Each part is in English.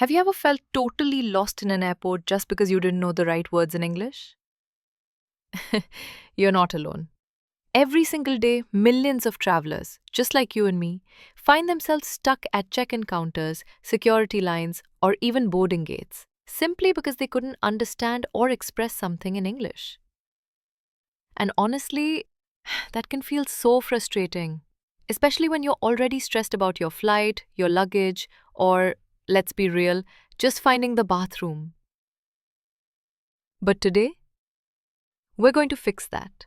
Have you ever felt totally lost in an airport just because you didn't know the right words in English? You're not alone. Every single day, millions of travelers, just like you and me, find themselves stuck at check in counters, security lines, or even boarding gates, simply because they couldn't understand or express something in English. And honestly, that can feel so frustrating, especially when you're already stressed about your flight, your luggage, or, let's be real, just finding the bathroom. But today, we're going to fix that.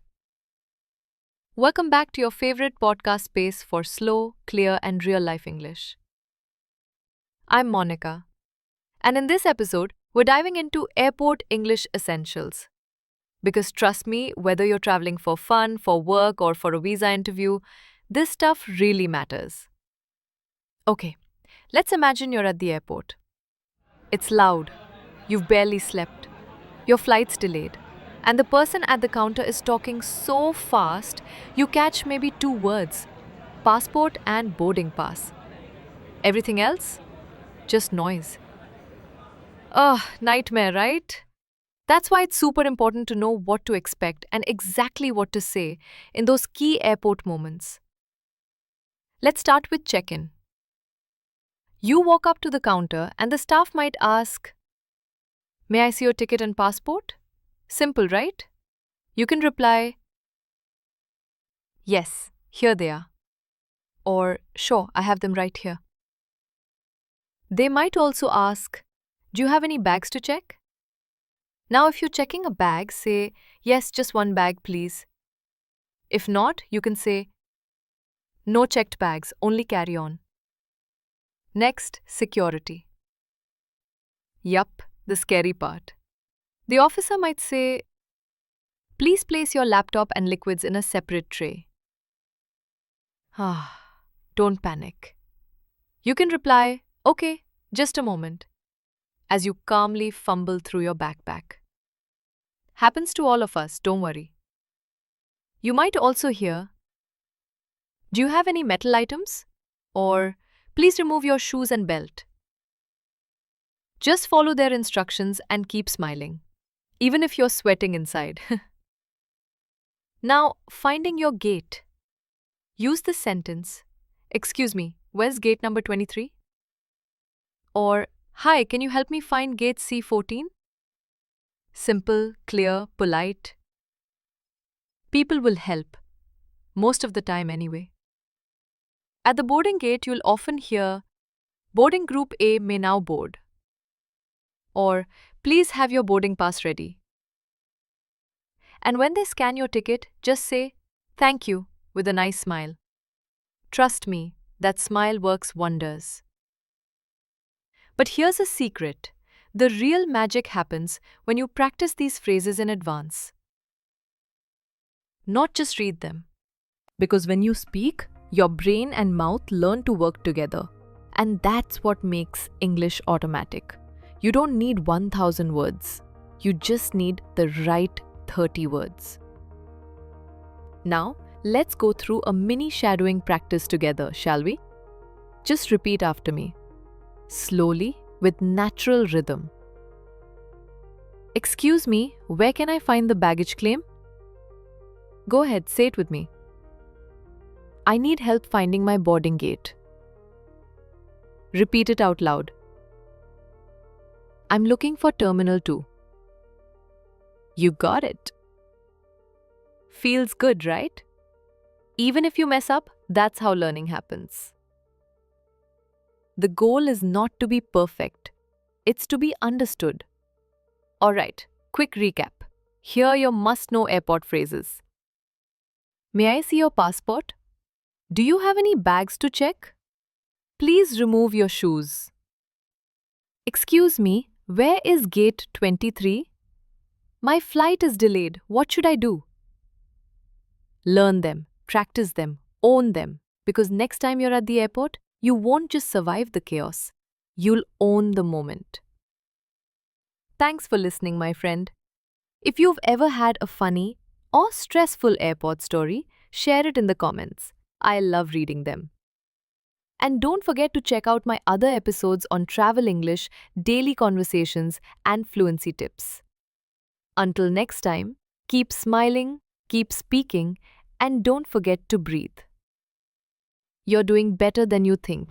Welcome back to your favorite podcast space for slow, clear, and real life English. I'm Monica, and in this episode, we're diving into airport English essentials. Because trust me, whether you're traveling for fun, for work, or for a visa interview, this stuff really matters. Okay, let's imagine you're at the airport. It's loud, you've barely slept, your flight's delayed, and the person at the counter is talking so fast you catch maybe two words: passport and boarding pass. Everything else? Just noise. Ugh, nightmare, right? That's why it's super important to know what to expect and exactly what to say in those key airport moments. Let's start with check in. You walk up to the counter and the staff might ask, "May I see your ticket and passport?" Simple, right? You can reply, "Yes, here they are." Or, "Sure, I have them right here." They might also ask, "Do you have any bags to check?" Now, if you're checking a bag, say, "Yes, just one bag, please." If not, you can say, "No checked bags, only carry on." Next, security. Yup, the scary part. The officer might say, "Please place your laptop and liquids in a separate tray." Ah, don't panic. You can reply, "Okay, just a moment," as you calmly fumble through your backpack. Happens to all of us, don't worry. You might also hear, "Do you have any metal items?" Or, "Please remove your shoes and belt." Just follow their instructions and keep smiling, even if you're sweating inside. Now, finding your gate. Use the sentence, "Excuse me, where's gate number 23?" Or, "Hi, can you help me find gate C14?" Simple, clear, polite. People will help, most of the time anyway. At the boarding gate, you'll often hear, "Boarding group A may now board." Or, "Please have your boarding pass ready." And when they scan your ticket, just say, "Thank you," with a nice smile. Trust me, that smile works wonders. But here's a secret. The real magic happens when you practice these phrases in advance, not just read them. Because when you speak, your brain and mouth learn to work together. And that's what makes English automatic. You don't need 1000 words. You just need the right 30 words. Now, let's go through a mini shadowing practice together, shall we? Just repeat after me, slowly, with natural rhythm. "Excuse me, where can I find the baggage claim?" Go ahead, say it with me. "I need help finding my boarding gate." Repeat it out loud. "I'm looking for Terminal 2. You got it. Feels good, right? Even if you mess up, that's how learning happens. The goal is not to be perfect, it's to be understood. Alright, quick recap. Here are your must know airport phrases. "May I see your passport?" "Do you have any bags to check?" "Please remove your shoes." "Excuse me, where is gate 23? My flight is delayed. What should I do?" Learn them, practice them, own them, because next time you're at the airport, you won't just survive the chaos, you'll own the moment. Thanks for listening, my friend. If you've ever had a funny or stressful airport story, share it in the comments. I love reading them. And don't forget to check out my other episodes on travel English, daily conversations, and fluency tips. Until next time, keep smiling, keep speaking, and don't forget to breathe. You're doing better than you think.